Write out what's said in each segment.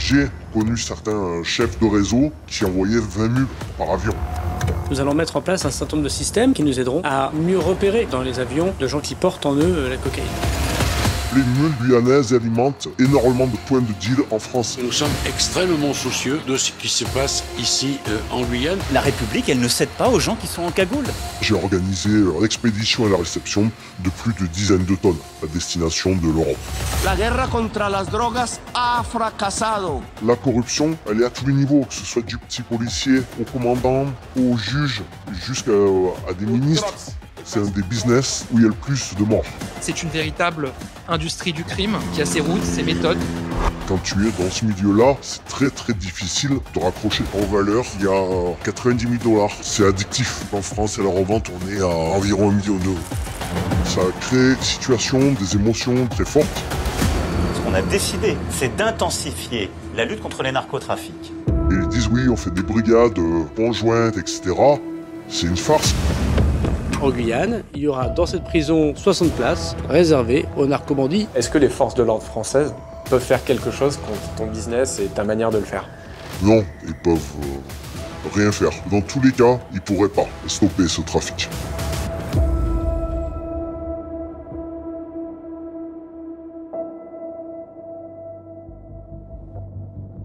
J'ai connu certains chefs de réseau qui envoyaient 20 mules par avion. Nous allons mettre en place un certain nombre de systèmes qui nous aideront à mieux repérer dans les avions de gens qui portent en eux la cocaïne. Les mules guyanaises alimentent énormément de points de deal en France. Nous sommes extrêmement soucieux de ce qui se passe ici en Guyane. La République, elle ne cède pas aux gens qui sont en cagoule. J'ai organisé l'expédition et la réception de plus de dizaines de tonnes à destination de l'Europe. La guerra contra las drogas ha fracasado. La corruption, elle est à tous les niveaux, que ce soit du petit policier au commandant, au juge, jusqu'à des ministres. C'est un des business où il y a le plus de morts. C'est une véritable industrie du crime qui a ses routes, ses méthodes. Quand tu es dans ce milieu-là, c'est très difficile de raccrocher en valeur. Il y a 90 000 $. C'est addictif. En France, à la revente, on est à environ 1 million d'euros. Ça crée des situations, des émotions très fortes. Ce qu'on a décidé, c'est d'intensifier la lutte contre les narcotrafics. Et ils disent oui, on fait des brigades conjointes, etc. C'est une farce. En Guyane, il y aura dans cette prison 60 places réservées aux narcobandits. Est-ce que les forces de l'ordre françaises peuvent faire quelque chose contre ton business et ta manière de le faire? Non, ils peuvent rien faire. Dans tous les cas, ils pourraient pas stopper ce trafic.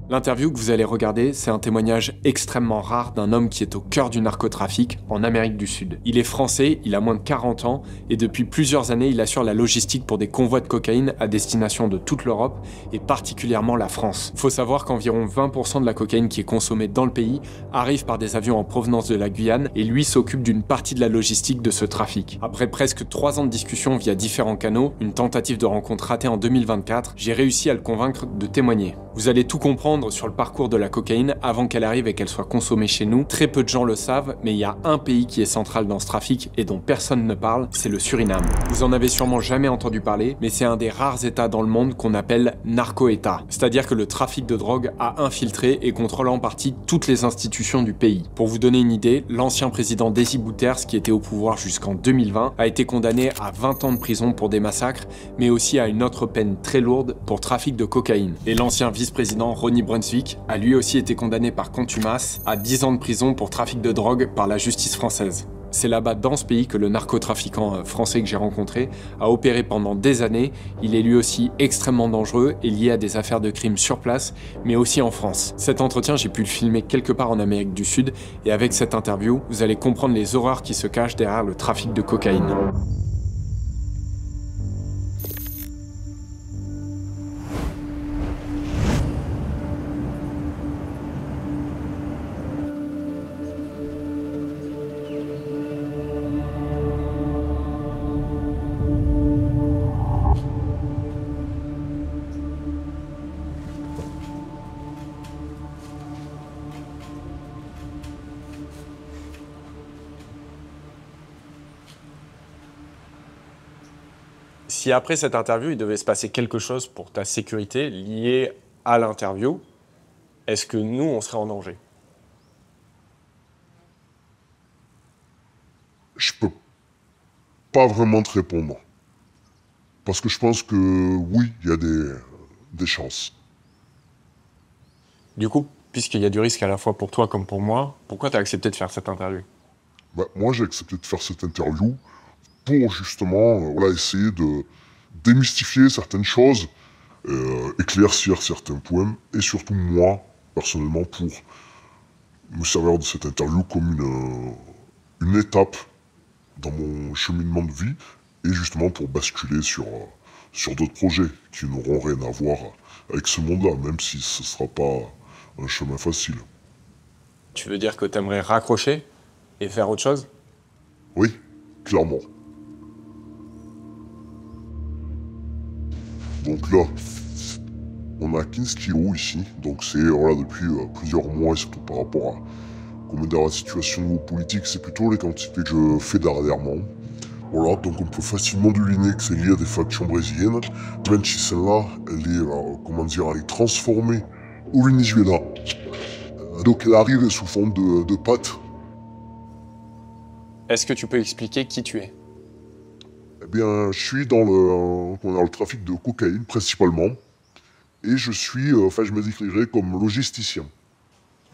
L'interview que vous allez regarder, c'est un témoignage extrêmement rare d'un homme qui est au cœur du narcotrafic en Amérique du Sud. Il est français, il a moins de 40 ans et depuis plusieurs années, il assure la logistique pour des convois de cocaïne à destination de toute l'Europe et particulièrement la France. Faut savoir qu'environ 20% de la cocaïne qui est consommée dans le pays arrive par des avions en provenance de la Guyane et lui s'occupe d'une partie de la logistique de ce trafic. Après presque 3 ans de discussion via différents canaux, une tentative de rencontre ratée en 2024, j'ai réussi à le convaincre de témoigner. Vous allez tout comprendre sur le parcours de la cocaïne avant qu'elle arrive et qu'elle soit consommée chez nous. Très peu de gens le savent, mais il y a un pays qui est central dans ce trafic et dont personne ne parle, c'est le Suriname. Vous en avez sûrement jamais entendu parler, mais c'est un des rares états dans le monde qu'on appelle narco-état. C'est-à-dire que le trafic de drogue a infiltré et contrôle en partie toutes les institutions du pays. Pour vous donner une idée, l'ancien président Desi Bouterse, qui était au pouvoir jusqu'en 2020, a été condamné à 20 ans de prison pour des massacres, mais aussi à une autre peine très lourde pour trafic de cocaïne. Et l'ancien vice-président Ronnie Brunswick a lui aussi été condamné par contumace à 10 ans de prison pour trafic de drogue par la justice française. C'est là-bas, dans ce pays, que le narcotrafiquant français que j'ai rencontré a opéré pendant des années. Il est lui aussi extrêmement dangereux et lié à des affaires de crimes sur place, mais aussi en France. Cet entretien, j'ai pu le filmer quelque part en Amérique du Sud, et avec cette interview, vous allez comprendre les horreurs qui se cachent derrière le trafic de cocaïne. Si après cette interview, il devait se passer quelque chose pour ta sécurité lié à l'interview, est-ce que nous, on serait en danger? Je peux pas vraiment te répondre. Parce que je pense que oui, il y a des chances. Du coup, puisqu'il y a du risque à la fois pour toi comme pour moi, pourquoi tu as accepté de faire cette interview? Moi, j'ai accepté de faire cette interview pour justement essayer de démystifier certaines choses, éclaircir certains points, et surtout moi, personnellement, pour me servir de cette interview comme une étape dans mon cheminement de vie, et justement pour basculer sur d'autres projets qui n'auront rien à voir avec ce monde-là, même si ce ne sera pas un chemin facile. Tu veux dire que tu aimerais raccrocher et faire autre chose? Oui, clairement. Donc là, on a 15 kilos ici, donc c'est depuis plusieurs mois, et surtout par rapport à comment dire, la situation politique, c'est plutôt les quantités que je fais dernièrement. Voilà, donc on peut facilement deviner que c'est lié à des factions brésiliennes, même si celle-là, elle est transformée au Venezuela. Donc elle arrive sous forme de pâte. Est-ce que tu peux expliquer qui tu es? Eh bien, je suis dans le trafic de cocaïne principalement. Et je me décrirais comme logisticien.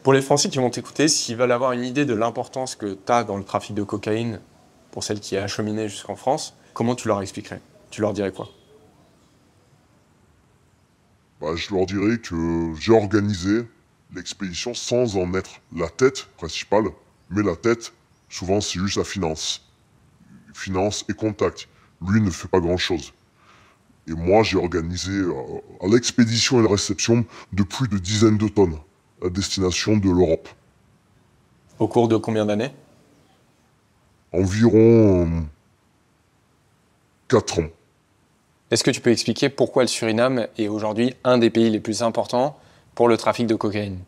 Pour les Français qui vont t'écouter, s'ils veulent avoir une idée de l'importance que tu as dans le trafic de cocaïne, pour celle qui est acheminée jusqu'en France, comment tu leur expliquerais? Tu leur dirais quoi? Je leur dirais que j'ai organisé l'expédition sans en être la tête principale, mais la tête, souvent, c'est juste la finance. Finance et contact. Lui ne fait pas grand-chose. Et moi, j'ai organisé l'expédition et la réception de plus de dizaines de tonnes à destination de l'Europe. Au cours de combien d'années? Environ 4 ans. Est-ce que tu peux expliquer pourquoi le Suriname est aujourd'hui un des pays les plus importants pour le trafic de cocaïne?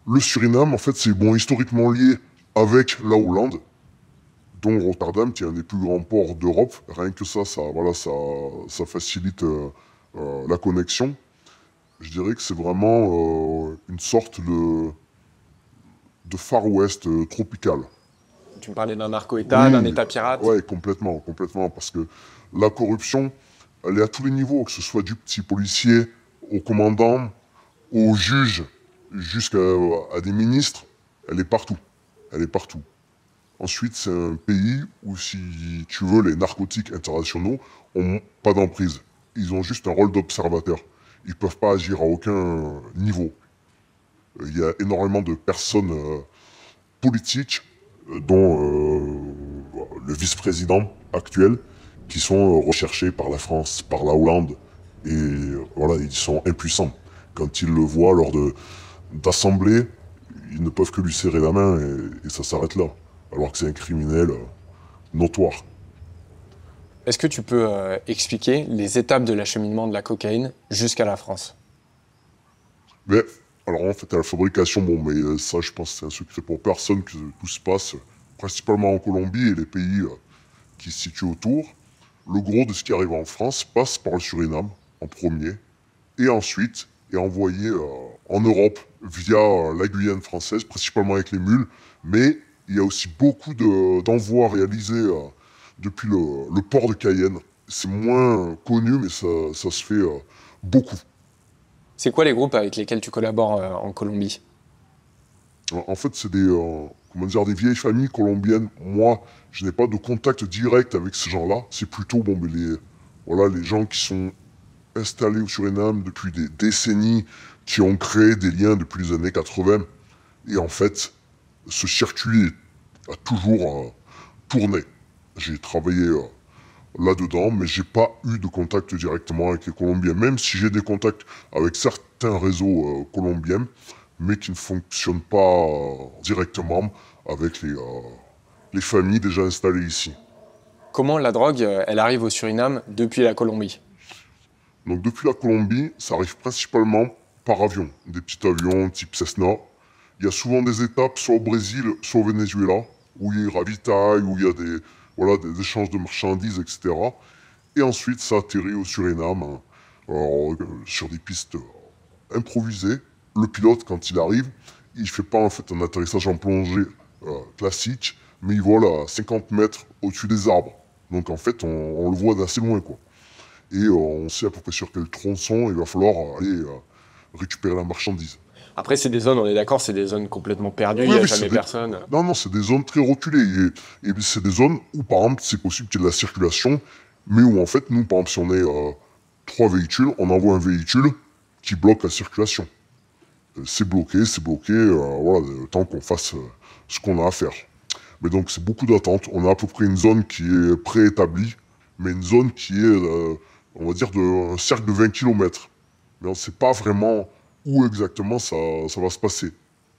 Le Suriname, en fait, c'est historiquement lié avec la Hollande, dont Rotterdam, qui est un des plus grands ports d'Europe. Rien que ça facilite la connexion. Je dirais que c'est vraiment une sorte de Far West tropical. Tu me parlais d'un narco-État, d'un État pirate. Oui, complètement, parce que la corruption, elle est à tous les niveaux, que ce soit du petit policier au commandant, au juge, jusqu'à des ministres, elle est partout. Ensuite, c'est un pays où, si tu veux, les narcotiques internationaux n'ont pas d'emprise. Ils ont juste un rôle d'observateur. Ils ne peuvent pas agir à aucun niveau. Il y a énormément de personnes politiques, dont le vice-président actuel, qui sont recherchés par la France, par la Hollande. Et voilà, ils sont impuissants. Quand ils le voient lors d'assemblées, ils ne peuvent que lui serrer la main et ça s'arrête là. Alors que c'est un criminel notoire. Est-ce que tu peux expliquer les étapes de l'acheminement de la cocaïne jusqu'à la France? Mais, alors en fait, à la fabrication, mais ça, je pense que c'est un secret pour personne que tout se passe, principalement en Colombie et les pays qui se situent autour. Le gros de ce qui arrive en France passe par le Suriname, en premier, et ensuite est envoyé en Europe via la Guyane française, principalement avec les mules, mais il y a aussi beaucoup d'envois réalisés depuis le port de Cayenne. C'est moins connu, mais ça se fait beaucoup. C'est quoi les groupes avec lesquels tu collabores en Colombie? En fait, c'est des vieilles familles colombiennes. Moi, je n'ai pas de contact direct avec ces gens-là. C'est plutôt les gens qui sont installés au Suriname depuis des décennies, qui ont créé des liens depuis les années 80. Et en fait, ce circuit a toujours tourné. J'ai travaillé là-dedans, mais j'ai pas eu de contact directement avec les Colombiens, même si j'ai des contacts avec certains réseaux colombiens, mais qui ne fonctionnent pas directement avec les familles déjà installées ici. Comment la drogue, elle arrive au Suriname depuis la Colombie? Donc depuis la Colombie, ça arrive principalement par avion, des petits avions type Cessna. Il y a souvent des étapes, soit au Brésil, soit au Venezuela, où il y a des ravitailles, où il y a des échanges de marchandises, etc. Et ensuite, ça atterrit au Suriname, sur des pistes improvisées. Le pilote, quand il arrive, il ne fait pas en fait un atterrissage en plongée classique, mais il vole à 50 mètres au-dessus des arbres. Donc en fait, on le voit d'assez loin, quoi. Et on sait à peu près sur quel tronçon il va falloir aller récupérer la marchandise. Après, c'est des zones, on est d'accord, c'est des zones complètement perdues, il n'y a jamais personne. Non, c'est des zones très reculées. Et c'est des zones où, par exemple, c'est possible qu'il y ait de la circulation, mais où, en fait, nous, par exemple, si on est 3 véhicules, on envoie un véhicule qui bloque la circulation. C'est bloqué, le temps qu'on fasse ce qu'on a à faire. Mais donc, c'est beaucoup d'attente. On a à peu près une zone qui est préétablie, mais une zone qui est, on va dire, un cercle de 20 km. Mais on ne sait pas vraiment où exactement ça va se passer.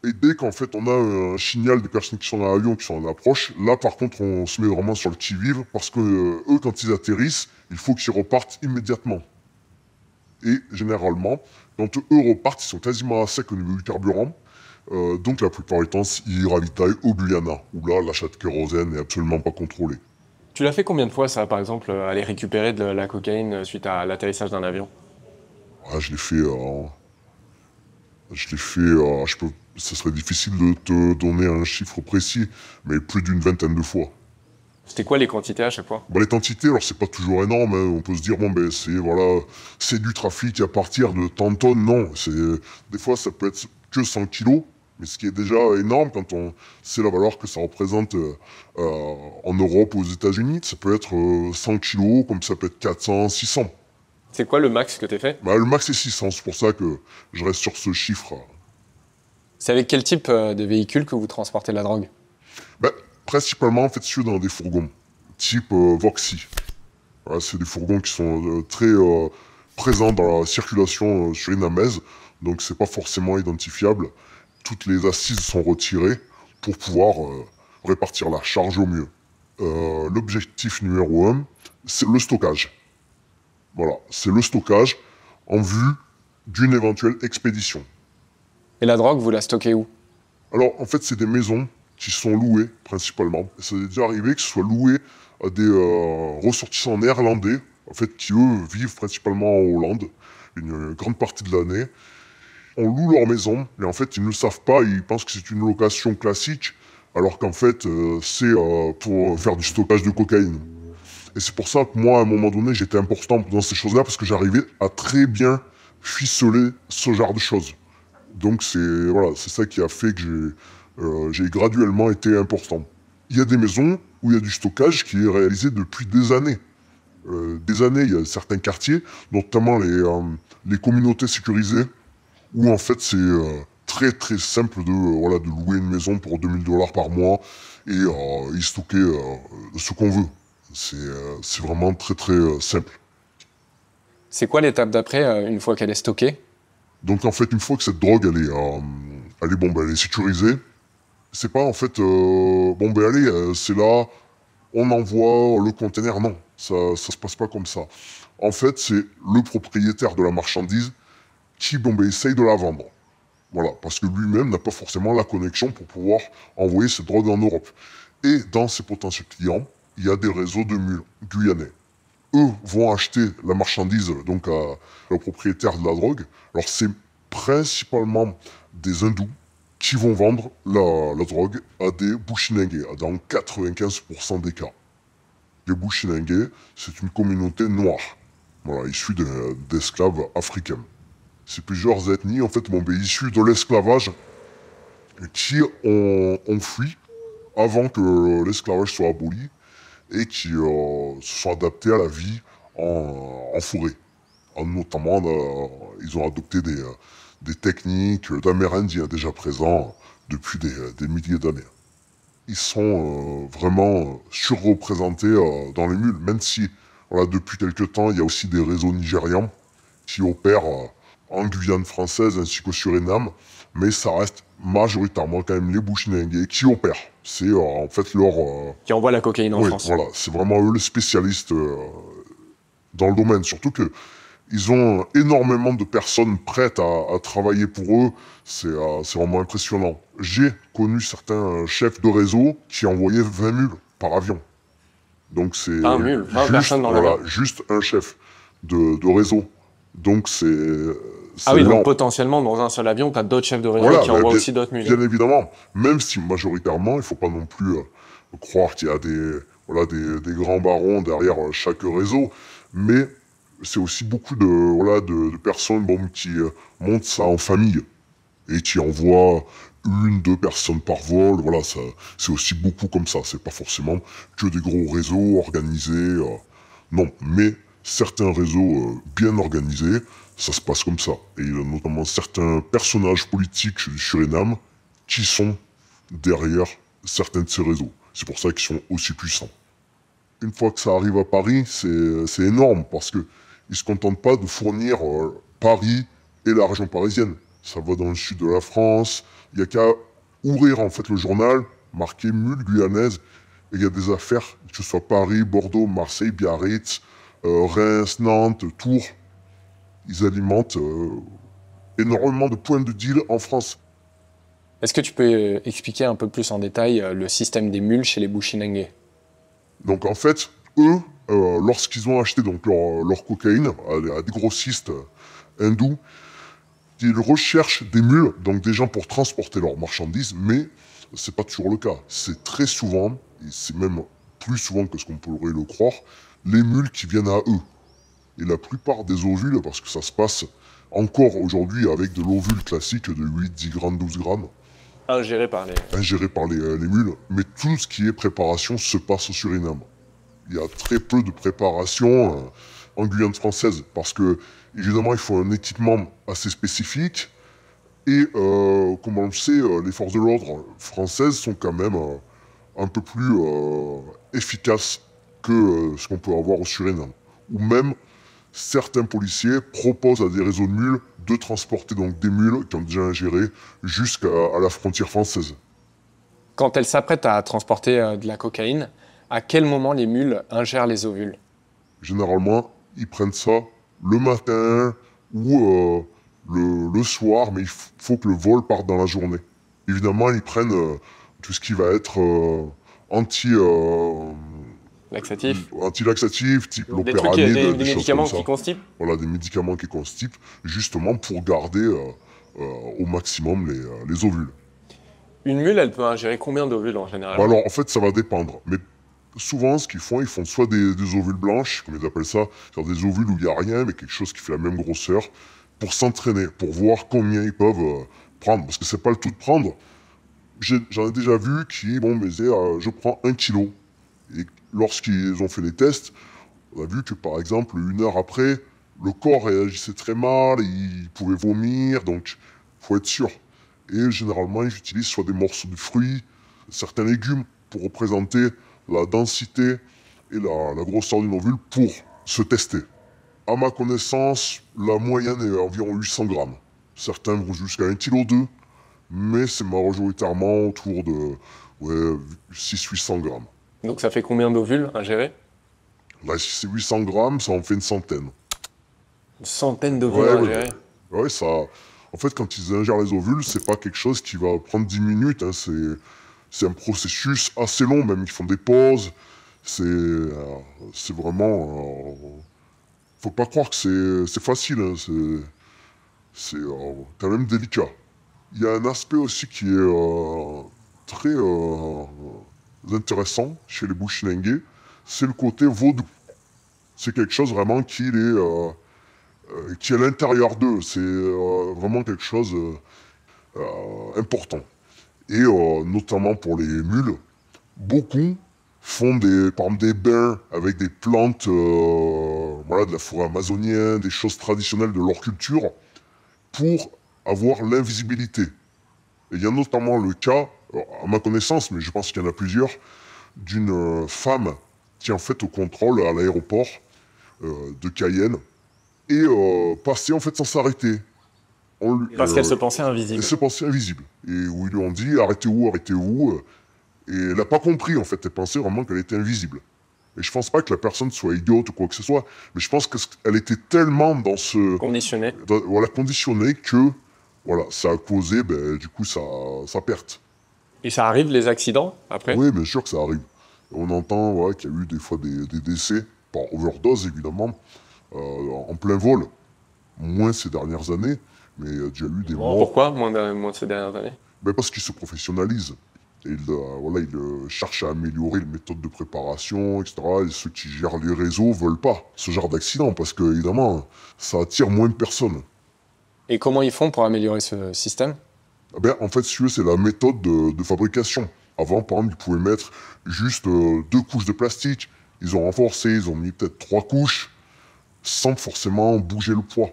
Et dès qu'en fait on a un signal des personnes qui sont dans l'avion, qui sont en approche, là par contre on se met vraiment sur le qui-vive, parce que eux quand ils atterrissent, il faut qu'ils repartent immédiatement. Et généralement, quand eux repartent, ils sont quasiment à sec au niveau du carburant, donc la plupart du temps ils ravitaillent au Guyana, où là l'achat de kérosène n'est absolument pas contrôlé. Tu l'as fait combien de fois ça, par exemple, aller récupérer de la cocaïne suite à l'atterrissage d'un avion? Je l'ai fait... ça serait difficile de te donner un chiffre précis, mais plus d'une vingtaine de fois. C'était quoi les quantités à chaque fois? Les quantités, alors c'est pas toujours énorme, hein. On peut se dire, c'est du trafic à partir de tant de tonnes. Non, des fois ça peut être que 100 kilos, mais ce qui est déjà énorme quand on sait la valeur que ça représente en Europe ou aux États-Unis. Ça peut être 100 kilos, comme ça peut être 400, 600. C'est quoi le max que t'as fait? Le max c'est 600, c'est pour ça que je reste sur ce chiffre. C'est avec quel type de véhicule que vous transportez la drogue? Principalement, en fait, ceux dans des fourgons, type Voxy. Voilà, c'est des fourgons qui sont très présents dans la circulation surinamaise, donc c'est pas forcément identifiable. Toutes les assises sont retirées pour pouvoir répartir la charge au mieux. L'objectif numéro 1, c'est le stockage. Voilà, c'est le stockage en vue d'une éventuelle expédition. Et la drogue, vous la stockez où? Alors, en fait, c'est des maisons qui sont louées, principalement. Ça est déjà arrivé que ce soit loué à des ressortissants néerlandais, en fait, qui, eux, vivent principalement en Hollande, une grande partie de l'année. On loue leur maison, et en fait, ils ne le savent pas, ils pensent que c'est une location classique, alors qu'en fait, c'est pour faire du stockage de cocaïne. Et c'est pour ça que moi, à un moment donné, j'étais important dans ces choses-là, parce que j'arrivais à très bien ficeler ce genre de choses. Donc c'est ça qui a fait que j'ai graduellement été important. Il y a des maisons où il y a du stockage qui est réalisé depuis des années. Il y a certains quartiers, notamment les communautés sécurisées, où en fait c'est très très simple de louer une maison pour 2000$ par mois et y stocker ce qu'on veut. C'est vraiment très très simple. C'est quoi l'étape d'après, une fois qu'elle est stockée? Donc en fait, une fois que cette drogue elle est sécurisée, c'est pas en fait c'est là, on envoie le conteneur. Non, ça se passe pas comme ça. En fait, c'est le propriétaire de la marchandise qui essaye de la vendre. Voilà, parce que lui-même n'a pas forcément la connexion pour pouvoir envoyer cette drogue en Europe. Et dans ses potentiels clients, il y a des réseaux de mules guyanais. Eux vont acheter la marchandise donc au propriétaire de la drogue. Alors c'est principalement des hindous qui vont vendre la drogue à des Bushinengue, dans 95% des cas. Les Bushinengue, c'est une communauté noire, issue d'esclaves africains. C'est plusieurs ethnies en fait issues de l'esclavage qui ont fui avant que l'esclavage soit aboli et qui se sont adaptés à la vie en forêt. Notamment, ils ont adopté des techniques d'Amérindiens déjà présents depuis des milliers d'années. Ils sont vraiment surreprésentés dans les mules, même si depuis quelques temps, il y a aussi des réseaux nigérians qui opèrent en Guyane française ainsi qu'au Suriname, mais ça reste majoritairement quand même les Bushinengue qui opèrent. C'est en fait leur... Qui envoie la cocaïne en France. Voilà, c'est vraiment eux les spécialistes dans le domaine. Surtout que ils ont énormément de personnes prêtes à travailler pour eux. C'est vraiment impressionnant. J'ai connu certains chefs de réseau qui envoyaient 20 mules par avion. Donc c'est... 20 mules, 20 personnes dans l'avion. Juste un chef de réseau. Donc c'est... Ah oui, donc potentiellement, dans un seul avion, tu as d'autres chefs de réseau qui envoient aussi d'autres mules. Bien évidemment, même si majoritairement, il ne faut pas non plus croire qu'il y a des grands barons derrière chaque réseau, mais c'est aussi beaucoup de personnes qui montent ça en famille et qui envoient 1-2 personnes par vol. Voilà, c'est aussi beaucoup comme ça. C'est pas forcément que des gros réseaux organisés. Non, mais certains réseaux bien organisés, ça se passe comme ça. Et il y a notamment certains personnages politiques du Suriname qui sont derrière certains de ces réseaux. C'est pour ça qu'ils sont aussi puissants. Une fois que ça arrive à Paris, c'est énorme parce qu'ils ne se contentent pas de fournir Paris et la région parisienne. Ça va dans le sud de la France. Il n'y a qu'à ouvrir en fait le journal, marqué Mule Guyanaise, et il y a des affaires, que ce soit Paris, Bordeaux, Marseille, Biarritz, Reims, Nantes, Tours. Ils alimentent énormément de points de deal en France. Est-ce que tu peux expliquer un peu plus en détail le système des mules chez les Bushinengue? Donc en fait, eux, lorsqu'ils ont acheté donc leur cocaïne à des grossistes hindous, ils recherchent des mules, donc des gens pour transporter leurs marchandises, mais c'est pas toujours le cas. C'est très souvent, et c'est même plus souvent que ce qu'on pourrait le croire, les mules qui viennent à eux. Et la plupart des ovules, parce que ça se passe encore aujourd'hui avec de l'ovule classique de 8, 10 grammes, 12 grammes, Ingéré par les... ingéré par les mules, mais tout ce qui est préparation se passe au Suriname. Il y a très peu de préparation en Guyane française, parce que, évidemment, il faut un équipement assez spécifique, et comme on le sait, les forces de l'ordre françaises sont quand même un peu plus efficaces que ce qu'on peut avoir au Suriname. Ou même, certains policiers proposent à des réseaux de mules de transporter donc des mules qui ont déjà ingéré jusqu'à la frontière française. Quand elles s'apprêtent à transporter de la cocaïne, à quel moment les mules ingèrent les ovules? Généralement, ils prennent ça le matin ou le soir, mais il faut que le vol parte dans la journée. Évidemment, ils prennent tout ce qui va être anti-laxatif, type l'opéramide, des des choses médicaments comme ça. qui constipent? Voilà, des médicaments qui constipent, justement pour garder au maximum les ovules. Une mule, elle peut ingérer combien d'ovules en général? Bah alors, en fait, ça va dépendre. Mais souvent, ce qu'ils font, ils font soit des ovules blanches, comme ils appellent ça, c'est-à-dire des ovules où il n'y a rien, mais quelque chose qui fait la même grosseur, pour s'entraîner, pour voir combien ils peuvent prendre. Parce que c'est pas le tout de prendre. J'en ai déjà vu qui, me disaient, je prends 1 kilo. Et lorsqu'ils ont fait les tests, on a vu que, par exemple, 1 heure après, le corps réagissait très mal, il pouvait vomir, donc il faut être sûr. Et généralement, ils utilisent soit des morceaux de fruits, certains légumes, pour représenter la densité et la grosseur d'une ovule pour se tester. À ma connaissance, la moyenne est environ 800 grammes. Certains vont jusqu'à 1,2 kg, mais c'est majoritairement autour de 600-800 grammes. Donc ça fait combien d'ovules ingérés? Là, si c'est 800 grammes, ça en fait une centaine. Une centaine d'ovules ingérés? Ouais, ça... En fait, quand ils ingèrent les ovules, c'est pas quelque chose qui va prendre 10 minutes, hein, c'est un processus assez long, même ils font des pauses. C'est vraiment... faut pas croire que c'est facile, hein, c'est quand même délicat. Il y a un aspect aussi qui est très intéressant chez les Bushinengue, c'est le côté vaudou. C'est quelque chose vraiment qui est à l'intérieur d'eux, c'est vraiment quelque chose important. Et notamment pour les mules, beaucoup font par exemple des bains avec des plantes de la forêt amazonienne, des choses traditionnelles de leur culture, pour avoir l'invisibilité. Et il y a notamment le cas, à ma connaissance, mais je pense qu'il y en a plusieurs, d'une femme qui est en fait au contrôle à l'aéroport de Cayenne, et passait en fait sans s'arrêter. Parce qu'elle se pensait invisible. Elle se pensait invisible. Et où ils lui ont dit arrêtez-vous, arrêtez-vous. Et elle n'a pas compris en fait, elle pensait vraiment qu'elle était invisible. Et je pense pas que la personne soit idiote ou quoi que ce soit, mais je pense qu'elle était tellement dans ce... Conditionnée. Conditionnée que ça a causé du coup sa perte. Et ça arrive les accidents après? Oui, bien sûr que ça arrive. On entend qu'il y a eu des fois des décès, par overdose évidemment, en plein vol. Moins ces dernières années, mais il y a déjà eu des morts. Pourquoi moins ces dernières années? Parce qu'ils se professionnalisent. Et ils cherchent à améliorer les méthodes de préparation, etc. Et ceux qui gèrent les réseaux veulent pas ce genre d'accident, parce que, évidemment, ça attire moins de personnes. Et comment ils font pour améliorer ce système? En fait, c'est la méthode de fabrication. Avant, par exemple, ils pouvaient mettre juste 2 couches de plastique. Ils ont renforcé, ils ont mis peut-être 3 couches, sans forcément bouger le poids.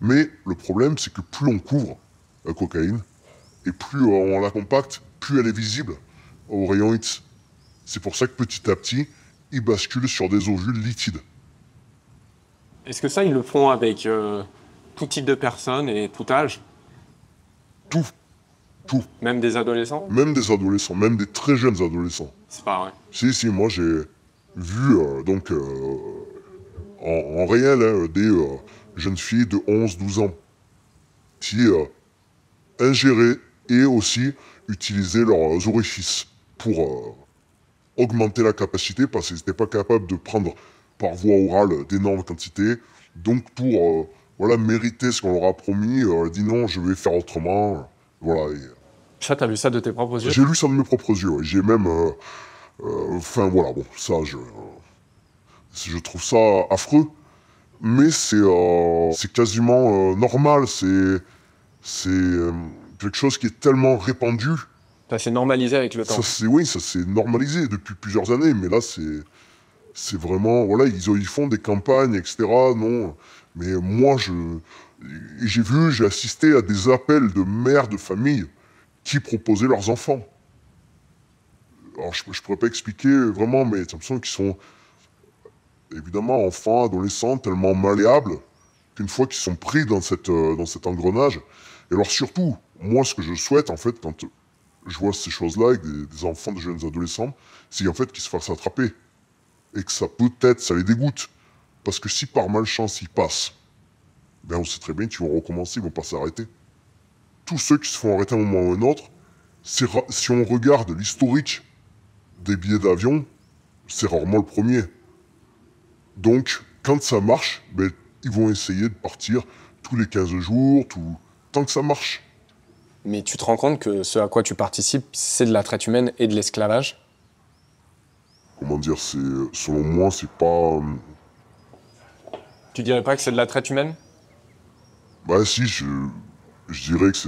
Mais le problème, c'est que plus on couvre la cocaïne, et plus on la compacte, plus elle est visible au rayon X. C'est pour ça que petit à petit, ils basculent sur des ovules liquides. Est-ce que ça, ils le font avec tout type de personnes et tout âge? Tout. Même des adolescents? Même des adolescents, même des très jeunes adolescents. C'est pas vrai. Si, moi j'ai vu en réel des jeunes filles de 11-12 ans qui ingéraient et aussi utilisaient leurs orifices pour augmenter la capacité, parce qu'ils n'étaient pas capables de prendre par voie orale d'énormes quantités. Donc pour mériter ce qu'on leur a promis, on a dit non, je vais faire autrement. Voilà. Ça, t'as vu ça de tes propres yeux? J'ai lu ça de mes propres yeux. J'ai même Enfin voilà, bon, ça, je trouve ça affreux, mais c'est quasiment normal, c'est quelque chose qui est tellement répandu. Ça s'est normalisé avec le temps. Oui, ça s'est normalisé depuis plusieurs années, mais là, c'est vraiment... Voilà, ils font des campagnes, etc. Non, mais moi, j'ai assisté à des appels de mères de famille qui proposaient leurs enfants. Alors, je pourrais pas expliquer vraiment, mais j'ai l'impression qu'ils sont, évidemment, enfants, adolescents, tellement malléables, qu'une fois qu'ils sont pris dans cet engrenage... Et alors, surtout, moi, ce que je souhaite, en fait, quand je vois ces choses-là avec des enfants, des jeunes adolescents, c'est en fait qu'ils se fassent attraper. Et que ça, peut-être, ça les dégoûte. Parce que si par malchance ils passent, ben on sait très bien qu'ils vont recommencer, ils vont pas s'arrêter. Tous ceux qui se font arrêter à un moment ou à un autre, si on regarde l'historique des billets d'avion, c'est rarement le premier. Donc, quand ça marche, ben, ils vont essayer de partir tous les 15 jours, tant que ça marche. Mais tu te rends compte que ce à quoi tu participes, c'est de la traite humaine et de l'esclavage? Comment dire, selon moi, c'est pas... Tu dirais pas que c'est de la traite humaine? Bah si, je dirais que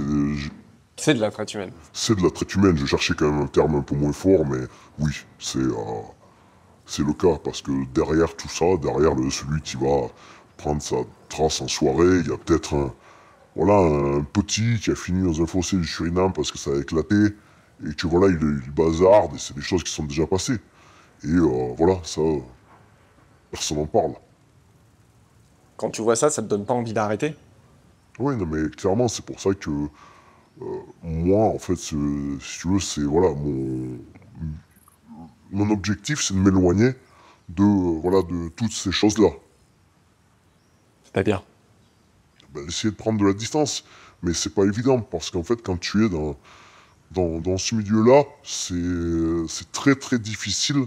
C'est de la traite humaine. c'est de la traite humaine. Je cherchais quand même un terme un peu moins fort, mais oui, c'est le cas. Parce que derrière tout ça, derrière celui qui va prendre sa trace en soirée, il y a peut-être un petit qui a fini dans un fossé du Suriname parce que ça a éclaté, et que voilà, il bazarde, et c'est des choses qui sont déjà passées. Et voilà, ça, personne n'en parle. Quand tu vois ça, ça te donne pas envie d'arrêter? Oui, non, mais clairement, c'est pour ça que moi, en fait, si tu veux, c'est voilà, mon objectif, c'est de m'éloigner de toutes ces choses-là. C'est-à-dire? Ben, essayer de prendre de la distance, mais c'est pas évident, parce qu'en fait, quand tu es dans ce milieu-là, c'est très très difficile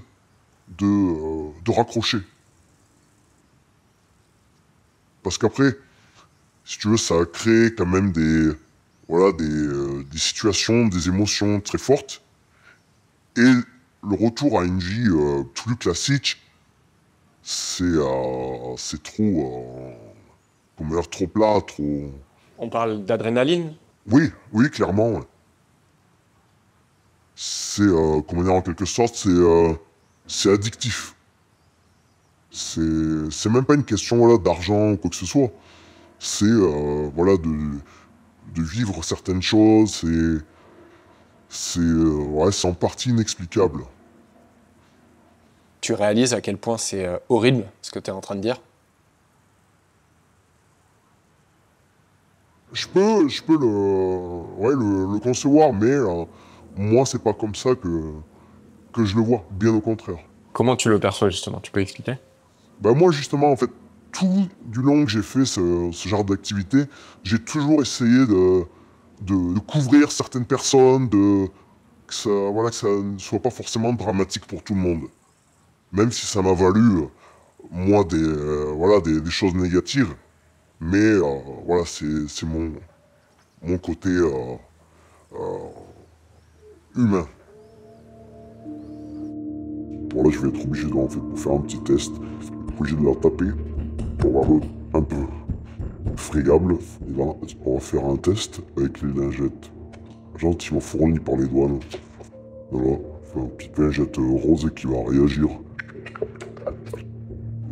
de raccrocher. Parce qu'après, si tu veux, ça a créé quand même des situations, des émotions très fortes. Et le retour à une vie plus classique, c'est trop, comment dire, trop plat, trop... On parle d'adrénaline? Oui, clairement. Ouais. C'est, comment dire, en quelque sorte, c'est addictif. C'est même pas une question d'argent ou quoi que ce soit. C'est de vivre certaines choses, c'est en partie inexplicable. Tu réalises à quel point c'est horrible ce que tu es en train de dire? Je peux le concevoir, mais moi, c'est pas comme ça que je le vois, bien au contraire. Comment tu le perçois justement? Tu peux expliquer? Bah moi, justement, en fait, tout du long que j'ai fait ce genre d'activité, j'ai toujours essayé de couvrir certaines personnes, que ça ne soit pas forcément dramatique pour tout le monde. Même si ça m'a valu, moi, des choses négatives. Mais voilà, c'est mon côté humain. Bon là, je vais être obligé de faire un petit test. Obligé de la taper pour avoir un peu frégable. Et là, on va faire un test avec les lingettes gentiment fournies par les douanes. Voilà, enfin, une petite lingette rosée qui va réagir.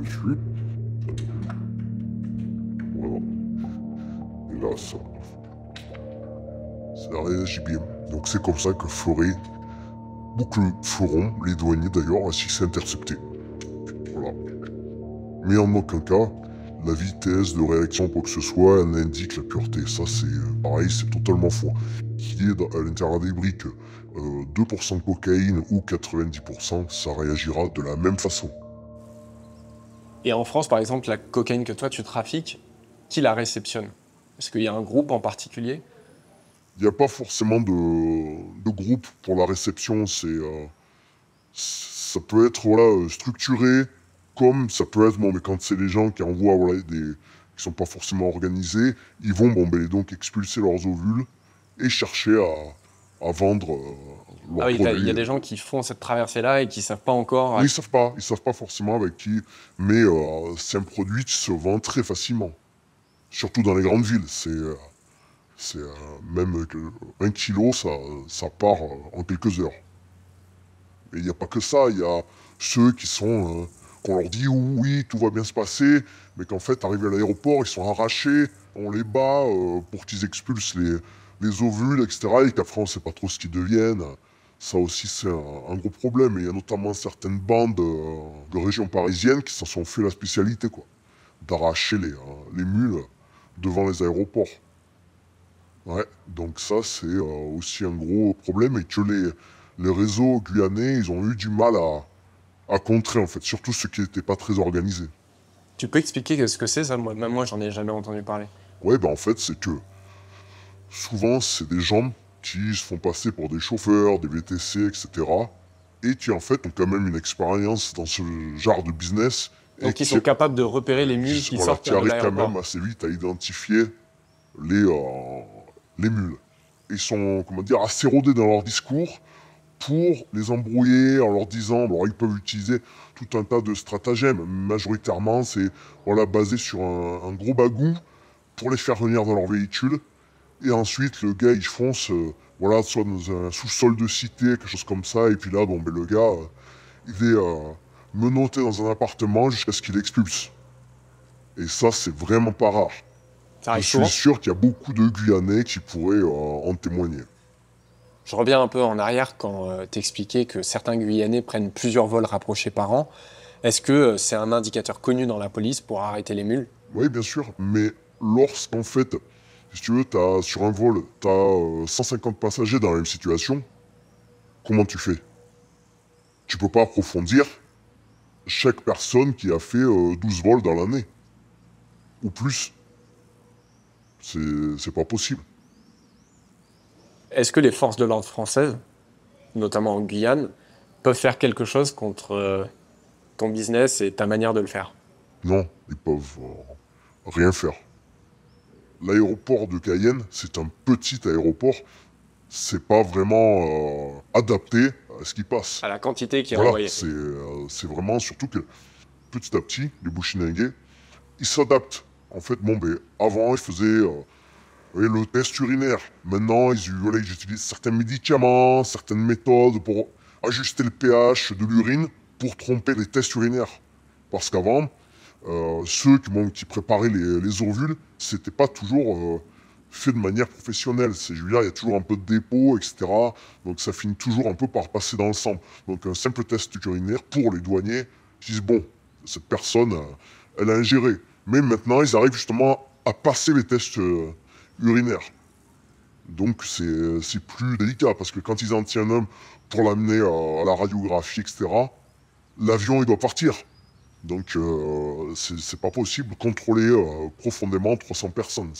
Je suis. Voilà. Et là, ça réagit bien. Donc c'est comme ça que feront les douaniers d'ailleurs si c'est intercepté. Voilà. Mais en aucun cas, la vitesse de réaction, quoi que ce soit, n'indique la pureté. Ça, c'est pareil, c'est totalement faux. Qu'il y ait à l'intérieur des briques 2% de cocaïne ou 90%, ça réagira de la même façon. Et en France, par exemple, la cocaïne que toi tu trafiques, qui la réceptionne? Est-ce qu'il y a un groupe en particulier? Il n'y a pas forcément de groupe pour la réception. Ça peut être structuré, comme ça peut être, mais quand c'est les gens qui envoient qui sont pas forcément organisés, ils vont donc expulser leurs ovules et chercher à vendre Ah oui, produits. il y a des gens qui font cette traversée-là et qui savent pas encore... Mais ils savent pas forcément avec qui, mais c'est un produit qui se vend très facilement. Surtout dans les grandes villes, même que 1 kilo, ça part en quelques heures. Et il n'y a pas que ça, il y a ceux qu'on leur dit oui, tout va bien se passer, mais qu'en fait, arrivés à l'aéroport, ils sont arrachés, on les bat pour qu'ils expulsent les ovules, etc. Et qu'après, on ne sait pas trop ce qu'ils deviennent. Ça aussi, c'est un gros problème. Et il y a notamment certaines bandes de régions parisiennes qui s'en sont fait la spécialité, quoi, d'arracher les mules devant les aéroports. Ouais, donc ça, c'est aussi un gros problème et que les réseaux guyanais, ils ont eu du mal à contrer, en fait, surtout ceux qui n'étaient pas très organisés. Tu peux expliquer ce que c'est, ça? Même moi, j'en ai jamais entendu parler. Ouais, en fait, c'est que souvent, c'est des gens qui se font passer pour des chauffeurs, des VTC, etc. Et qui, en fait, ont quand même une expérience dans ce genre de business. Donc, ils sont capables de repérer les mules qui sortent de l'aéroport. Qui arrivent quand même assez vite à identifier les mules. Ils sont, assez rodés dans leur discours pour les embrouiller en leur disant, alors ils peuvent utiliser tout un tas de stratagèmes. Majoritairement, c'est basé sur un gros bagout pour les faire venir dans leur véhicule. Et ensuite, le gars, il fonce, soit dans un sous-sol de cité, quelque chose comme ça. Et puis là, le gars, il est menotté dans un appartement jusqu'à ce qu'il expulse. Et ça, c'est vraiment pas rare. Je suis sûr qu'il y a beaucoup de Guyanais qui pourraient en témoigner. Je reviens un peu en arrière quand t'expliquais que certains Guyanais prennent plusieurs vols rapprochés par an. Est-ce que c'est un indicateur connu dans la police pour arrêter les mules? Oui, bien sûr, mais lorsqu'en fait, si tu veux, sur un vol, tu as 150 passagers dans la même situation, comment tu fais? Tu peux pas approfondir chaque personne qui a fait 12 vols dans l'année. Ou plus. C'est pas possible. Est-ce que les forces de l'ordre françaises, notamment en Guyane, peuvent faire quelque chose contre ton business et ta manière de le faire? Non, ils peuvent rien faire. L'aéroport de Cayenne, c'est un petit aéroport. C'est pas vraiment adapté à ce qui passe. À la quantité qui est envoyée. C'est vraiment surtout que petit à petit, les Bushinengués, ils s'adaptent. En fait, avant, ils faisaient le test urinaire. Maintenant, ils utilisent certains médicaments, certaines méthodes pour ajuster le pH de l'urine pour tromper les tests urinaires. Parce qu'avant, ceux qui préparaient les ovules, c'était pas toujours fait de manière professionnelle. Il y a toujours un peu de dépôt, etc. Donc ça finit toujours un peu par passer dans le sang. Donc un simple test urinaire pour les douaniers, ils disent cette personne, elle a ingéré. Mais maintenant, ils arrivent justement à passer les tests urinaires. Donc c'est plus délicat, parce que quand ils en tiennent un pour l'amener à la radiographie, etc., l'avion, il doit partir. Donc c'est pas possible de contrôler profondément 300 personnes.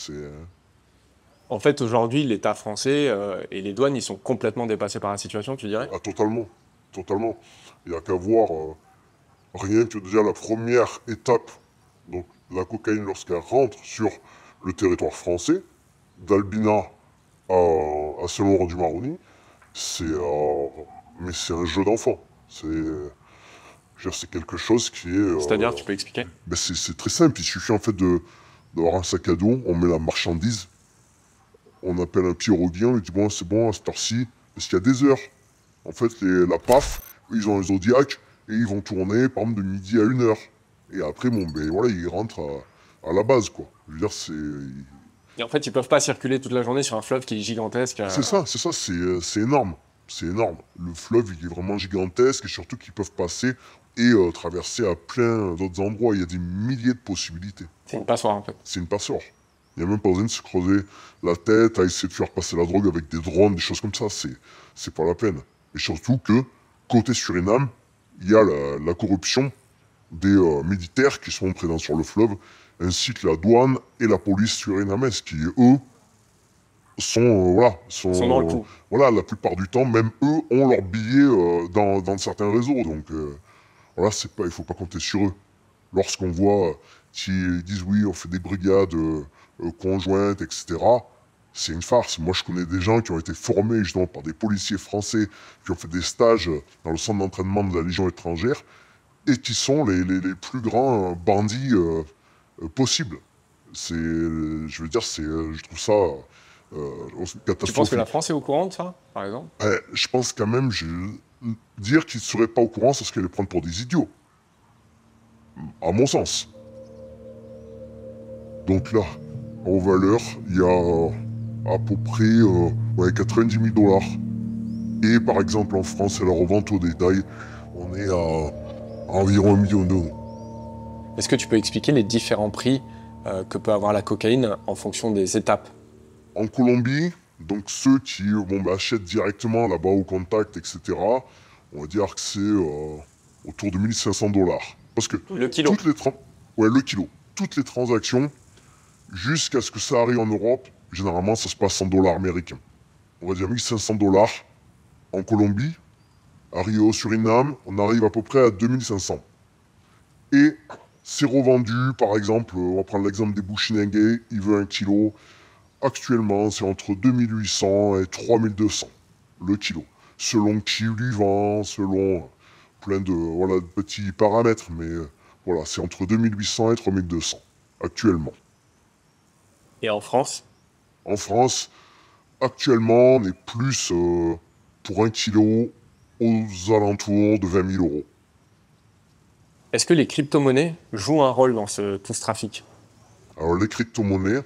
En fait, aujourd'hui, l'État français et les douanes, ils sont complètement dépassés par la situation, tu dirais? Ah, totalement. Il n'y a qu'à voir rien que déjà la première étape, donc la cocaïne lorsqu'elle rentre sur le territoire français, d'Albina à Saint-Laurent-du-Maroni, mais c'est un jeu d'enfant. C'est quelque chose qui est... C'est-à-dire, tu peux expliquer? C'est très simple, il suffit en fait d'avoir un sac à dos, on met la marchandise, on appelle un piroguier, on lui dit c'est bon à cette heure-ci, parce qu'il y a des heures. En fait, la PAF, ils ont un Zodiac, et ils vont tourner, par exemple, de midi à 1h. Et après, ils rentrent à la base, quoi. Je veux dire, Et en fait, ils peuvent pas circuler toute la journée sur un fleuve qui est gigantesque. C'est ça, c'est énorme. C'est énorme. Le fleuve, il est vraiment gigantesque, et surtout qu'ils peuvent passer et traverser à plein d'autres endroits. Il y a des milliers de possibilités. C'est une passoire, en fait. C'est une passoire. Il n'y a même pas besoin de se creuser la tête à essayer de faire passer la drogue avec des drones, des choses comme ça. C'est pas la peine. Et surtout que, côté Suriname, il y a la corruption des militaires qui sont présents sur le fleuve, ainsi que la douane et la police surinamaise, qui, eux, sont dans le coup. La plupart du temps, même eux ont leurs billets dans certains réseaux. Donc, il faut pas compter sur eux. Lorsqu'on voit qu'ils disent oui, on fait des brigades conjointes, etc., c'est une farce. Moi, je connais des gens qui ont été formés justement par des policiers français, qui ont fait des stages dans le centre d'entraînement de la Légion étrangère, et qui sont les plus grands bandits possibles. Je veux dire, je trouve ça catastrophique. Tu penses que la France est au courant de ça, par exemple? Je pense quand même, dire qu'ils ne seraient pas au courant, c'est ce qu'elle les prendre pour des idiots. À mon sens. Donc là, en valeur, il y a à peu près 90 000 $. Et par exemple, en France, à la revente au détail, on est à environ 1 million d'euros. Est-ce que tu peux expliquer les différents prix que peut avoir la cocaïne en fonction des étapes? En Colombie, donc ceux qui achètent directement là-bas au contact, etc., on va dire que c'est autour de 1 500 $. Parce que le kilo. Le kilo. Toutes les transactions, jusqu'à ce que ça arrive en Europe, généralement ça se passe en dollars américains. On va dire 1 500 $ en Colombie. Arrivé au Suriname, on arrive à peu près à 2 500. Et c'est revendu, par exemple, on va prendre l'exemple des Bouchinengue, il veut 1 kilo. Actuellement, c'est entre 2 800 et 3 200 le kilo. Selon qui lui vend, selon plein de petits paramètres, mais voilà, c'est entre 2 800 et 3 200 actuellement. Et en France? En France, actuellement, on est plus pour 1 kilo aux alentours de 20 000 €. Est-ce que les crypto-monnaies jouent un rôle dans tout ce trafic? Alors les crypto-monnaies,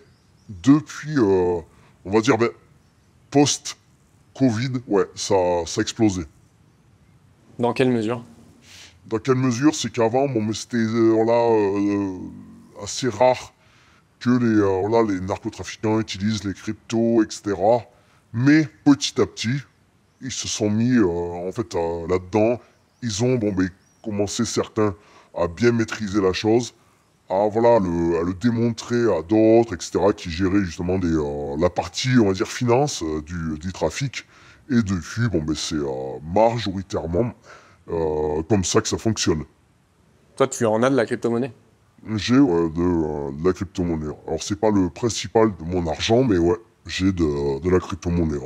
depuis, on va dire, post-Covid, ça a explosé. Dans quelle mesure? Dans quelle mesure? C'est qu'avant, c'était assez rare que les narcotrafiquants utilisent les cryptos, etc. Mais petit à petit, ils se sont mis là-dedans. Ils ont commencé certains à bien maîtriser la chose, à le démontrer à d'autres, etc., qui géraient justement la partie, on va dire, finance du trafic. Et depuis, c'est majoritairement comme ça que ça fonctionne. Toi, tu en as de la crypto-monnaie? J'ai de la crypto-monnaie. Alors, c'est pas le principal de mon argent, mais j'ai de la crypto-monnaie.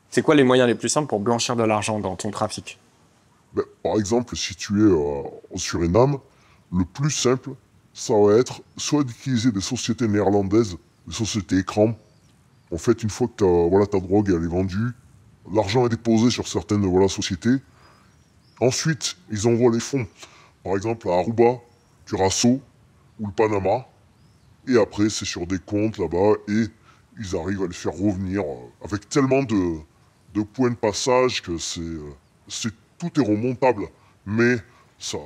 C'est quoi les moyens les plus simples pour blanchir de l'argent dans ton trafic? Par exemple, si tu es au Suriname, le plus simple, ça va être soit d'utiliser des sociétés néerlandaises, des sociétés écran. En fait, une fois que ta drogue elle est vendue, l'argent est déposé sur certaines sociétés. Ensuite, ils envoient les fonds, par exemple à Aruba, Curaçao ou le Panama. Et après, c'est sur des comptes là-bas et ils arrivent à les faire revenir avec tellement de points de passage que tout est remontable. Mais ça...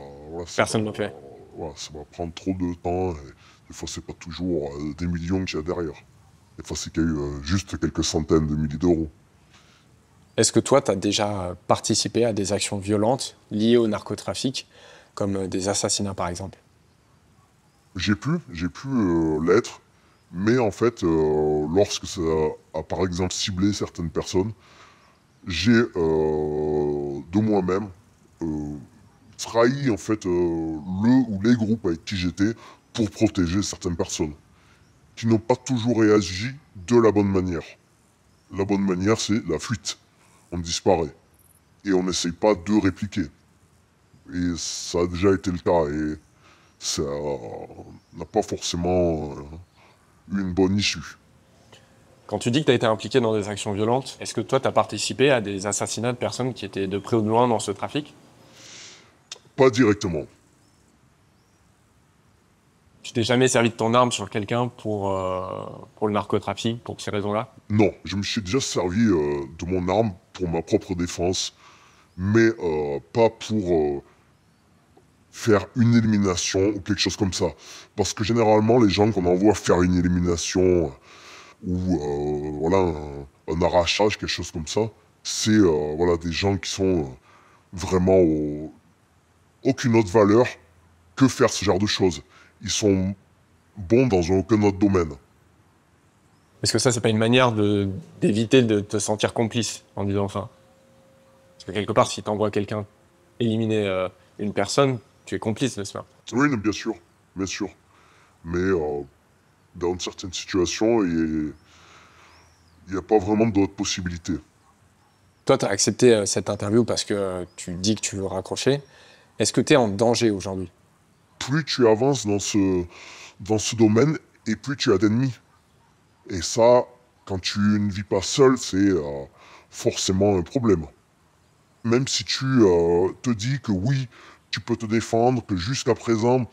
Personne ne le fait. Ça va prendre trop de temps. Et des fois, c'est pas toujours des millions qu'il y a derrière. Des fois, c'est qu'il y a eu juste quelques centaines de milliers d'euros. Est-ce que toi, tu as déjà participé à des actions violentes liées au narcotrafic, comme des assassinats par exemple? J'ai pu l'être, mais en fait, lorsque ça a par exemple ciblé certaines personnes, j'ai de moi-même trahi en fait le ou les groupes avec qui j'étais pour protéger certaines personnes qui n'ont pas toujours réagi de la bonne manière. La bonne manière, c'est la fuite. On disparaît. Et on n'essaye pas de répliquer. Et ça a déjà été le cas. Et ça n'a pas forcément eu une bonne issue. Quand tu dis que tu as été impliqué dans des actions violentes, est-ce que toi, tu as participé à des assassinats de personnes qui étaient de près ou de loin dans ce trafic? Pas directement. Tu t'es jamais servi de ton arme sur quelqu'un pour le narcotrafic, pour ces raisons-là? Non, je me suis déjà servi de mon arme pour ma propre défense, mais pas pour faire une élimination ou quelque chose comme ça. Parce que généralement, les gens qu'on envoie faire une élimination ou un arrachage, quelque chose comme ça, c'est des gens qui sont vraiment aucune autre valeur que faire ce genre de choses. Ils sont bons dans aucun autre domaine. Est-ce que ça, c'est pas une manière d'éviter de te sentir complice en disant ça? Parce que quelque part, si t'envoies quelqu'un éliminer une personne, tu es complice de cela. Oui, bien sûr. Mais dans certaines situations, Il n'y a pas vraiment d'autres possibilités. Toi, tu as accepté cette interview parce que tu dis que tu veux raccrocher. Est-ce que tu es en danger aujourd'hui? Plus tu avances dans ce domaine, et plus tu as d'ennemis. Et ça, quand tu ne vis pas seul, c'est forcément un problème. Même si tu te dis que oui, tu peux te défendre, que jusqu'à présent,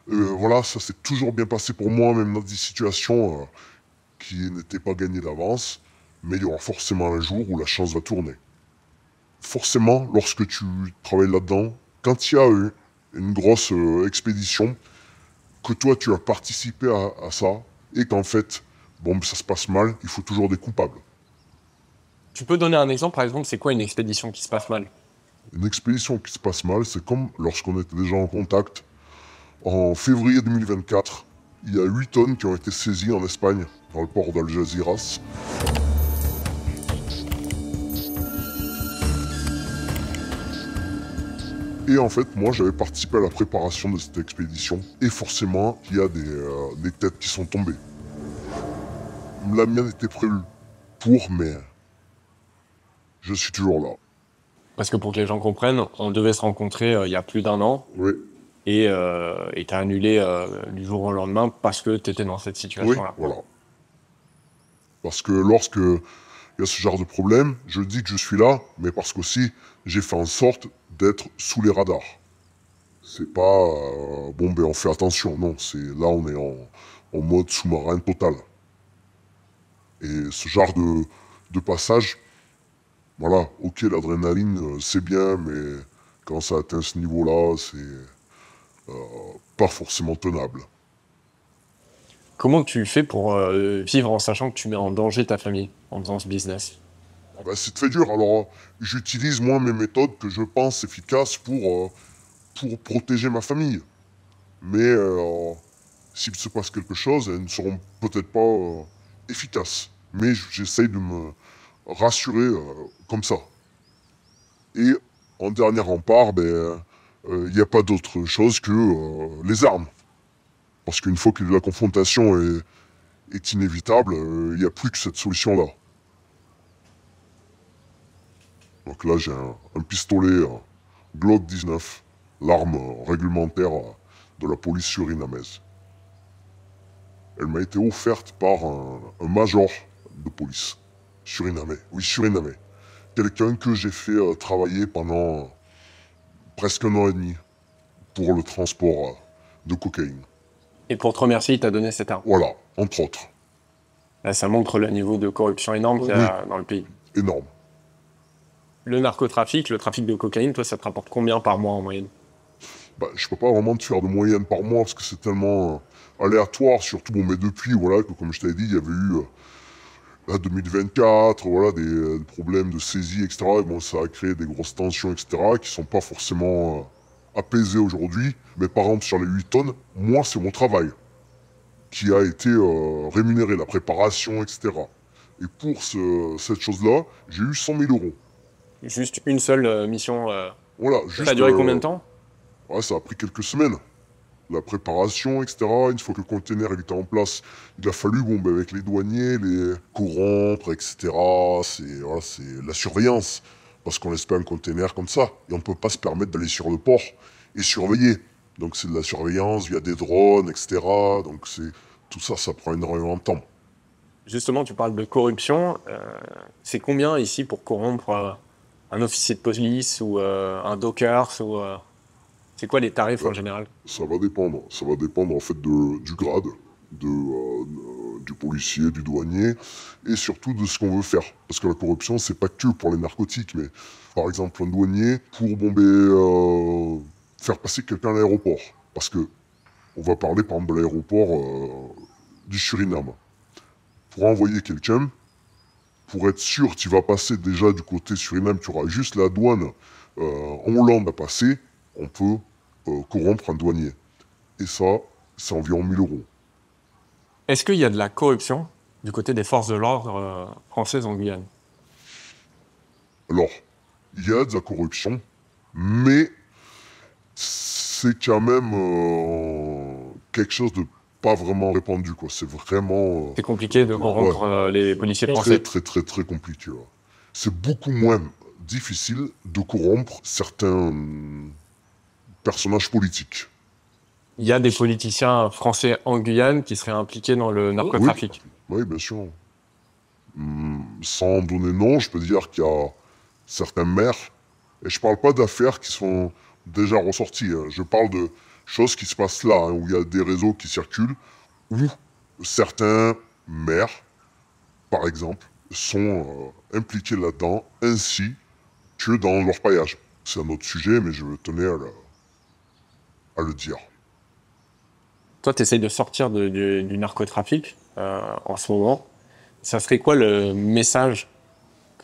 voilà, ça s'est toujours bien passé pour moi, même dans des situations qui n'étaient pas gagnées d'avance, mais il y aura forcément un jour où la chance va tourner. Forcément, lorsque tu travailles là-dedans, quand il y a eu une grosse expédition, que toi tu as participé à ça, et qu'en fait, bon, ça se passe mal, il faut toujours des coupables. Tu peux donner un exemple, par exemple, c'est quoi une expédition qui se passe mal? Une expédition qui se passe mal, c'est comme lorsqu'on était déjà en contact. En février 2024, il y a 8 tonnes qui ont été saisies en Espagne, dans le port d'Algeciras. Et en fait, moi, j'avais participé à la préparation de cette expédition. Et forcément, il y a des têtes qui sont tombées. La mienne était prévue pour, mais je suis toujours là. Parce que pour que les gens comprennent, on devait se rencontrer il y a plus d'1 an. Oui, Et t'as annulé du jour au lendemain parce que t'étais dans cette oui, situation-là. voilà. Parce que lorsque il y a ce genre de problème, je dis que je suis là, mais parce qu'aussi, j'ai fait en sorte d'être sous les radars. C'est pas, bon ben on fait attention, non, c'est là on est en mode sous-marin total. Et ce genre de passage, voilà, ok, l'adrénaline, c'est bien, mais quand ça atteint ce niveau-là, c'est pas forcément tenable. Comment tu fais pour vivre en sachant que tu mets en danger ta famille en faisant ce business? Ah bah, c'est très dur, alors j'utilise moi mes méthodes que je pense efficaces pour protéger ma famille. Mais s'il se passe quelque chose, elles ne seront peut-être pas efficaces. Mais j'essaye de me rassurer comme ça. Et en dernier rempart, il n'y a pas d'autre chose que les armes. Parce qu'une fois que la confrontation est inévitable, il n'y a plus que cette solution-là. Donc là, j'ai un pistolet Glock 19, l'arme réglementaire de la police surinamaise. Elle m'a été offerte par un major de police surinamais. Oui, surinamais. Quelqu'un que j'ai fait travailler pendant presque 1 an et demi pour le transport de cocaïne. Et pour te remercier, il t'a donné cette arme. Voilà, entre autres. Là, ça montre le niveau de corruption énorme qu'il y a dans le pays. Énorme. Le narcotrafic, le trafic de cocaïne, toi, ça te rapporte combien par mois en moyenne? Bah, je peux pas vraiment te faire de moyenne par mois parce que c'est tellement aléatoire, surtout, bon, mais depuis, voilà, que comme je t'avais dit, il y avait eu, là, 2024, voilà, des problèmes de saisie, etc. Et bon, ça a créé des grosses tensions, etc., qui sont pas forcément apaisées aujourd'hui. Mais par exemple, sur les 8 tonnes, moi, c'est mon travail qui a été rémunéré, la préparation, etc. Et pour cette chose-là, j'ai eu 100 000 euros. Juste une seule mission. Voilà, Ça a duré combien de temps? Ouais, ça a pris quelques semaines. La préparation, etc. Une fois que le container était en place, il a fallu, bon, ben, avec les douaniers, les corrompre, etc. C'est la surveillance. Parce qu'on laisse pas un container comme ça. Et on peut pas se permettre d'aller sur le port et surveiller. Donc c'est de la surveillance via des drones, etc. Donc tout ça, ça prend énormément de temps. Justement, tu parles de corruption. C'est combien ici pour corrompre un officier de police ou un docker c'est quoi les tarifs en général? Ça va dépendre. Ça va dépendre en fait du grade du policier, du douanier, et surtout de ce qu'on veut faire. Parce que la corruption, c'est pas que pour les narcotiques, mais par exemple un douanier pour bomber, faire passer quelqu'un à l'aéroport. Parce que on va parler par exemple de l'aéroport du Suriname. Pour envoyer quelqu'un, pour être sûr que tu vas passer déjà du côté Suriname, tu auras juste la douane en Hollande à passer, on peut corrompre un douanier. Et ça, c'est environ 1 000 euros. Est-ce qu'il y a de la corruption du côté des forces de l'ordre françaises en Guyane? Alors, il y a de la corruption, mais c'est quand même quelque chose de pas vraiment répandu, quoi. C'est vraiment... C'est compliqué de corrompre les policiers français. Très compliqué. Ouais. C'est beaucoup moins difficile de corrompre certains personnages politiques. Il y a des politiciens français en Guyane qui seraient impliqués dans le narcotrafic. Oui, bien sûr. Sans donner nom, je peux dire qu'il y a certains maires, et je parle pas d'affaires qui sont déjà ressorties, hein. Je parle de choses qui se passent là, hein, où il y a des réseaux qui circulent, où certains maires, par exemple, sont impliqués là-dedans, ainsi que dans l'orpaillage. C'est un autre sujet, mais je tenais à le dire. Toi, tu essayes de sortir du narcotrafic en ce moment. Ça serait quoi le message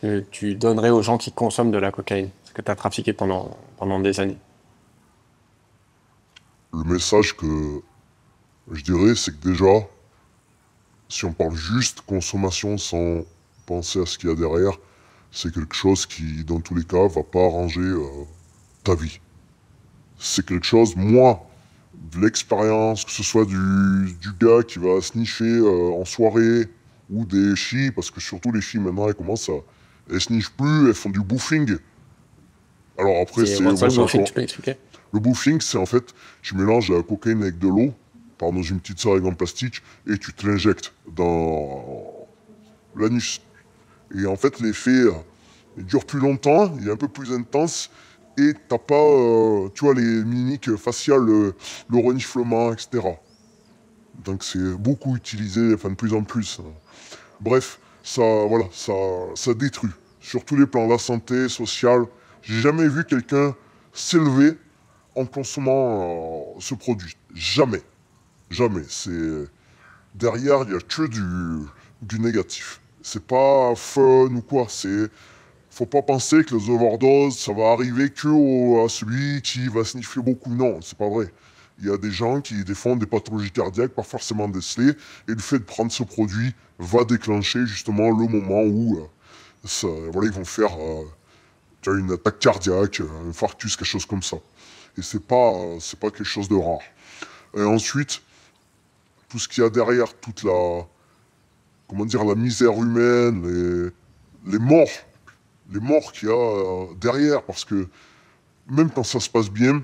que tu donnerais aux gens qui consomment de la cocaïne, ce que tu as trafiqué pendant des années? Le message que je dirais, c'est que déjà, si on parle juste consommation sans penser à ce qu'il y a derrière, c'est quelque chose qui, dans tous les cas, va pas arranger ta vie. C'est quelque chose, moi, de l'expérience, que ce soit du gars qui va sniffer en soirée, ou des filles, parce que surtout les filles maintenant, elles sniffent plus, elles font du boofing. Alors après, c'est... le boofing, tu peux expliquer? Le boofing, c'est en fait, tu mélanges la cocaïne avec de l'eau, dans une petite seringue en plastique, et tu te l'injectes dans l'anus. Et en fait, l'effet, il dure plus longtemps, il est un peu plus intense, et t'as pas, tu vois, les mimiques faciales, le reniflement, etc. Donc c'est beaucoup utilisé, enfin de plus en plus. Bref, ça détruit. Sur tous les plans, la santé, sociale. J'ai jamais vu quelqu'un s'élever en consommant ce produit. Jamais. Jamais. Derrière, il n'y a que du négatif. C'est pas fun ou quoi. Faut pas penser que les overdoses, ça va arriver que à celui qui va sniffer beaucoup. Non, c'est pas vrai. Il y a des gens qui défendent des pathologies cardiaques, pas forcément décelées, et le fait de prendre ce produit va déclencher justement le moment où ils vont faire une attaque cardiaque, un infarctus, quelque chose comme ça. Et c'est pas quelque chose de rare. Et ensuite, tout ce qu'il y a derrière, toute la misère humaine, les morts qu'il y a derrière, parce que même quand ça se passe bien,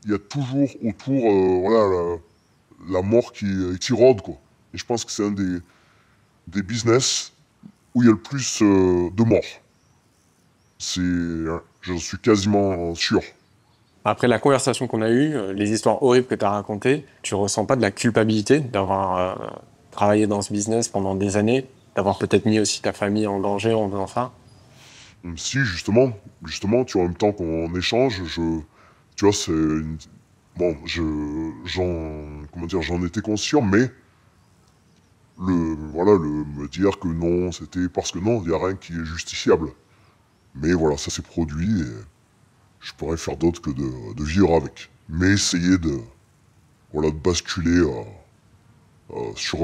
il y a toujours autour la mort qui rôde, quoi. Et je pense que c'est un des business où il y a le plus de morts. J'en suis quasiment sûr. Après la conversation qu'on a eue, les histoires horribles que tu as racontées, tu ressens pas de la culpabilité d'avoir travaillé dans ce business pendant des années, d'avoir peut-être mis aussi ta famille en danger en faisant ça? Si, justement, tu vois, en même temps qu'on échange, tu vois, j'en étais conscient, mais me dire que non, c'était parce que non, il n'y a rien qui est justifiable. Mais voilà, ça s'est produit et je pourrais faire d'autre que de vivre avec. Mais essayer de basculer sur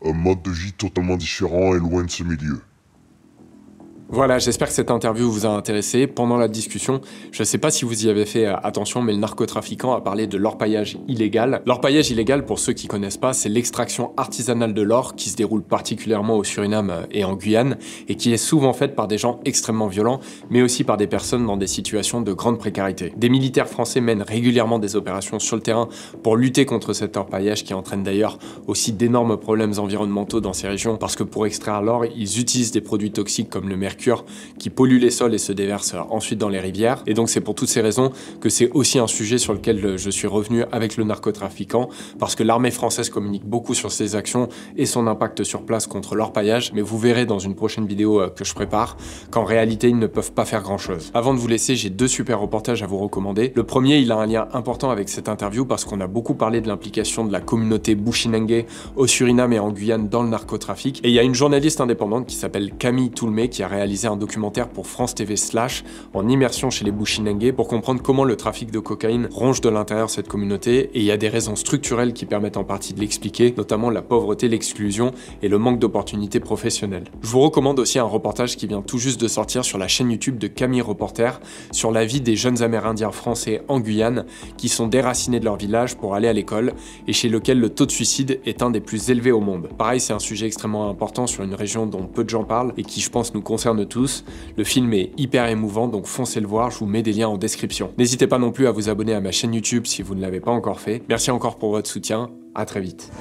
un mode de vie totalement différent et loin de ce milieu. Voilà, j'espère que cette interview vous a intéressé. Pendant la discussion, je ne sais pas si vous y avez fait attention, mais le narcotrafiquant a parlé de l'orpaillage illégal. L'orpaillage illégal, pour ceux qui ne connaissent pas, c'est l'extraction artisanale de l'or qui se déroule particulièrement au Suriname et en Guyane et qui est souvent faite par des gens extrêmement violents, mais aussi par des personnes dans des situations de grande précarité. Des militaires français mènent régulièrement des opérations sur le terrain pour lutter contre cet orpaillage qui entraîne d'ailleurs aussi d'énormes problèmes environnementaux dans ces régions parce que pour extraire l'or, ils utilisent des produits toxiques comme le mercure qui pollue les sols et se déverse ensuite dans les rivières. Et donc c'est pour toutes ces raisons que c'est aussi un sujet sur lequel je suis revenu avec le narcotrafiquant, parce que l'armée française communique beaucoup sur ses actions et son impact sur place contre l'orpaillage, mais vous verrez dans une prochaine vidéo que je prépare qu'en réalité ils ne peuvent pas faire grand chose. Avant de vous laisser, j'ai 2 super reportages à vous recommander. Le premier, il a un lien important avec cette interview parce qu'on a beaucoup parlé de l'implication de la communauté Bushinengue au Suriname et en Guyane dans le narcotrafic. Et il y a une journaliste indépendante qui s'appelle Camille Toulmé qui a réalisé réalisé un documentaire pour France TV Slash en immersion chez les Bushinengue pour comprendre comment le trafic de cocaïne ronge de l'intérieur cette communauté, et il y a des raisons structurelles qui permettent en partie de l'expliquer, notamment la pauvreté, l'exclusion et le manque d'opportunités professionnelles. Je vous recommande aussi un reportage qui vient tout juste de sortir sur la chaîne YouTube de Camille Reporter sur la vie des jeunes Amérindiens français en Guyane qui sont déracinés de leur village pour aller à l'école et chez lequel le taux de suicide est un des plus élevés au monde. Pareil, c'est un sujet extrêmement important sur une région dont peu de gens parlent et qui, je pense, nous concerne tous. Le film est hyper émouvant, donc foncez le voir, je vous mets des liens en description. N'hésitez pas non plus à vous abonner à ma chaîne YouTube si vous ne l'avez pas encore fait. Merci encore pour votre soutien, à très vite.